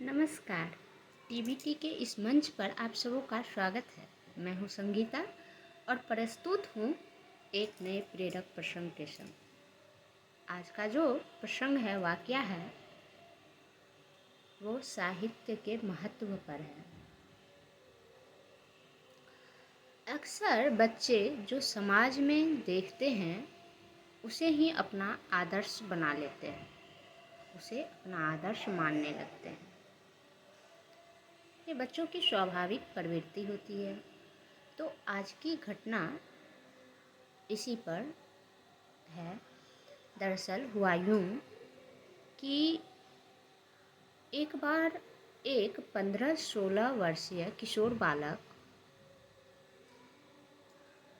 नमस्कार। टीबीटी के इस मंच पर आप सबों का स्वागत है। मैं हूं संगीता और प्रस्तुत हूं एक नए प्रेरक प्रसंग के संग। आज का जो प्रसंग है, वाकया है, वो साहित्य के महत्व पर है। अक्सर बच्चे जो समाज में देखते हैं उसे ही अपना आदर्श बना लेते हैं, उसे अपना आदर्श मानने लगते हैं। ये बच्चों की स्वाभाविक प्रवृत्ति होती है। तो आज की घटना इसी पर है। दरअसल हुआ यूं कि एक बार एक 15-16 वर्षीय किशोर बालक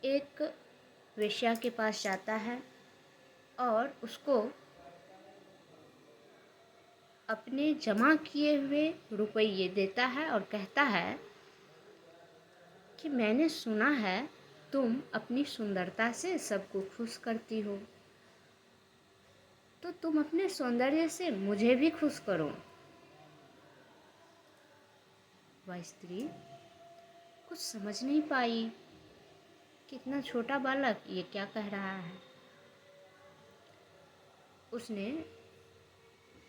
एक वेश्या के पास जाता है और उसको अपने जमा किए हुए रुपये देता है और कहता है कि मैंने सुना है तुम अपनी सुंदरता से सबको खुश करती हो, तो तुम अपने सौंदर्य से मुझे भी खुश करो। वह स्त्री कुछ समझ नहीं पाई कि इतना छोटा बालक ये क्या कह रहा है। उसने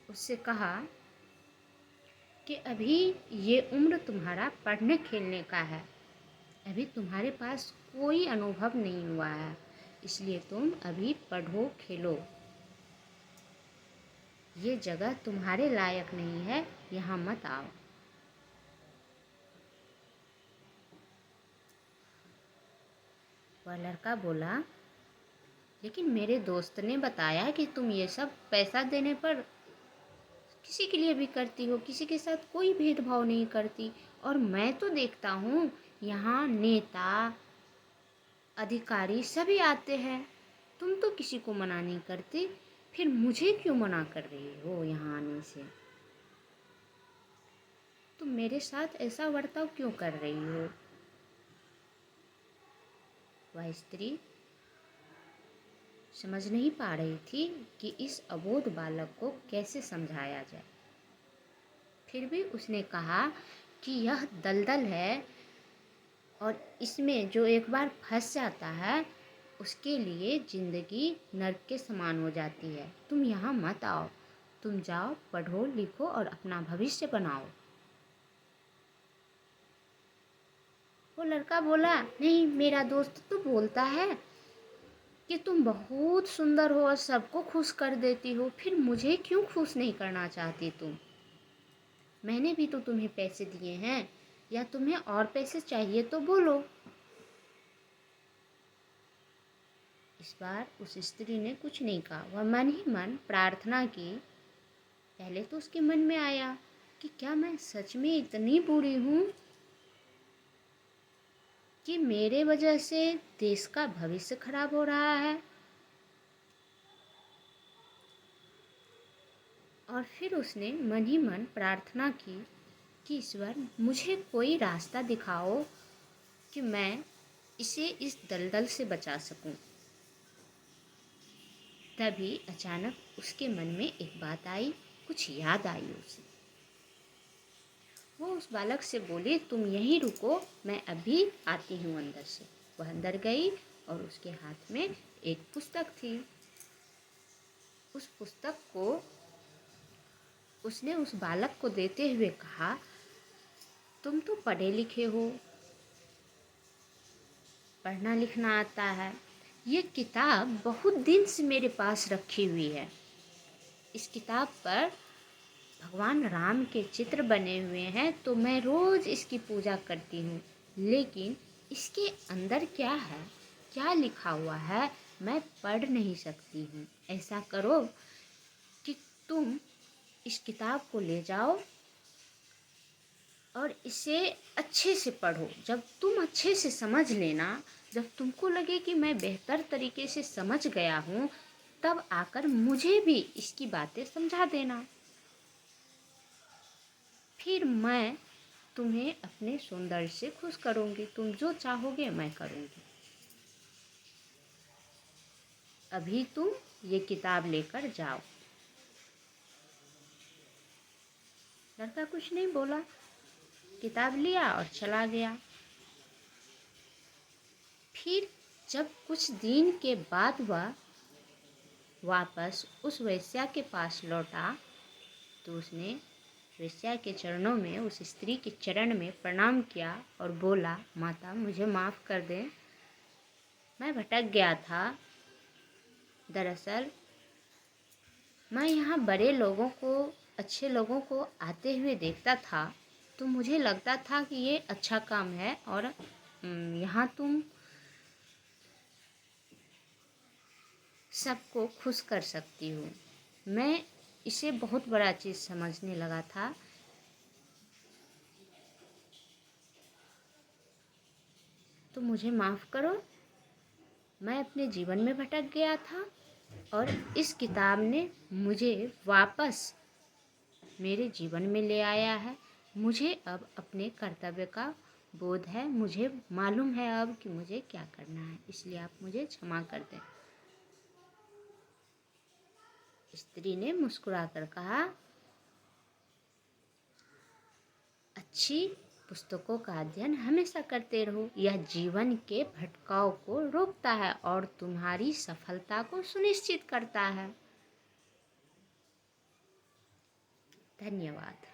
उससे कहा कि अभी ये उम्र तुम्हारा पढ़ने खेलने का है, अभी तुम्हारे पास कोई अनुभव नहीं हुआ है, इसलिए तुम अभी पढ़ो खेलो। ये जगह तुम्हारे लायक नहीं है, यहाँ मत आओ। वह लड़का बोला, लेकिन मेरे दोस्त ने बताया कि तुम ये सब पैसा देने पर किसी के लिए भी करती हो, किसी के साथ कोई भेदभाव नहीं करती। और मैं तो देखता हूँ यहाँ नेता अधिकारी सभी आते हैं, तुम तो किसी को मना नहीं करती, फिर मुझे क्यों मना कर रही हो यहाँ आने से? तुम मेरे साथ ऐसा बर्ताव क्यों कर रही हो? वह स्त्री समझ नहीं पा रही थी कि इस अबोध बालक को कैसे समझाया जाए। फिर भी उसने कहा कि यह दलदल है और इसमें जो एक बार फंस जाता है उसके लिए ज़िंदगी नर्क के समान हो जाती है। तुम यहाँ मत आओ, तुम जाओ पढ़ो लिखो और अपना भविष्य बनाओ। वो लड़का बोला, नहीं, मेरा दोस्त तो बोलता है कि तुम बहुत सुंदर हो और सबको खुश कर देती हो, फिर मुझे क्यों खुश नहीं करना चाहती तुम? मैंने भी तो तुम्हें पैसे दिए हैं, या तुम्हें और पैसे चाहिए तो बोलो। इस बार उस स्त्री ने कुछ नहीं कहा, वह मन ही मन प्रार्थना की। पहले तो उसके मन में आया कि क्या मैं सच में इतनी बुरी हूँ कि मेरे वजह से देश का भविष्य खराब हो रहा है। और फिर उसने मन ही मन प्रार्थना की कि ईश्वर मुझे कोई रास्ता दिखाओ कि मैं इसे इस दलदल से बचा सकूं। तभी अचानक उसके मन में एक बात आई, कुछ याद आई उसे। वो उस बालक से बोली, तुम यहीं रुको, मैं अभी आती हूँ अंदर से। वह अंदर गई और उसके हाथ में एक पुस्तक थी। उस पुस्तक को उसने उस बालक को देते हुए कहा, तुम तो पढ़े लिखे हो, पढ़ना लिखना आता है, ये किताब बहुत दिन से मेरे पास रखी हुई है। इस किताब पर भगवान राम के चित्र बने हुए हैं, तो मैं रोज़ इसकी पूजा करती हूँ, लेकिन इसके अंदर क्या है, क्या लिखा हुआ है, मैं पढ़ नहीं सकती हूँ। ऐसा करो कि तुम इस किताब को ले जाओ और इसे अच्छे से पढ़ो। जब तुम अच्छे से समझ लेना, जब तुमको लगे कि मैं बेहतर तरीके से समझ गया हूँ, तब आकर मुझे भी इसकी बातें समझा देना। फिर मैं तुम्हें अपने सौंदर्य से खुश करूँगी, तुम जो चाहोगे मैं करूँगी। अभी तुम ये किताब लेकर जाओ। लड़का कुछ नहीं बोला, किताब लिया और चला गया। फिर जब कुछ दिन के बाद वह वापस उस वेश्या के पास लौटा तो उसने वेश्या के चरणों में, उस स्त्री के चरण में प्रणाम किया और बोला, माता मुझे माफ़ कर दें, मैं भटक गया था। दरअसल मैं यहाँ बड़े लोगों को, अच्छे लोगों को आते हुए देखता था, तो मुझे लगता था कि ये अच्छा काम है और यहाँ तुम सबको खुश कर सकती हो। मैं इसे बहुत बड़ा चीज़ समझने लगा था। तो मुझे माफ़ करो, मैं अपने जीवन में भटक गया था और इस किताब ने मुझे वापस मेरे जीवन में ले आया है। मुझे अब अपने कर्तव्य का बोध है, मुझे मालूम है अब कि मुझे क्या करना है, इसलिए आप मुझे क्षमा कर दें। स्त्री ने मुस्कुराकर कहा, अच्छी पुस्तकों का अध्ययन हमेशा करते रहो, यह जीवन के भटकाव को रोकता है और तुम्हारी सफलता को सुनिश्चित करता है। धन्यवाद।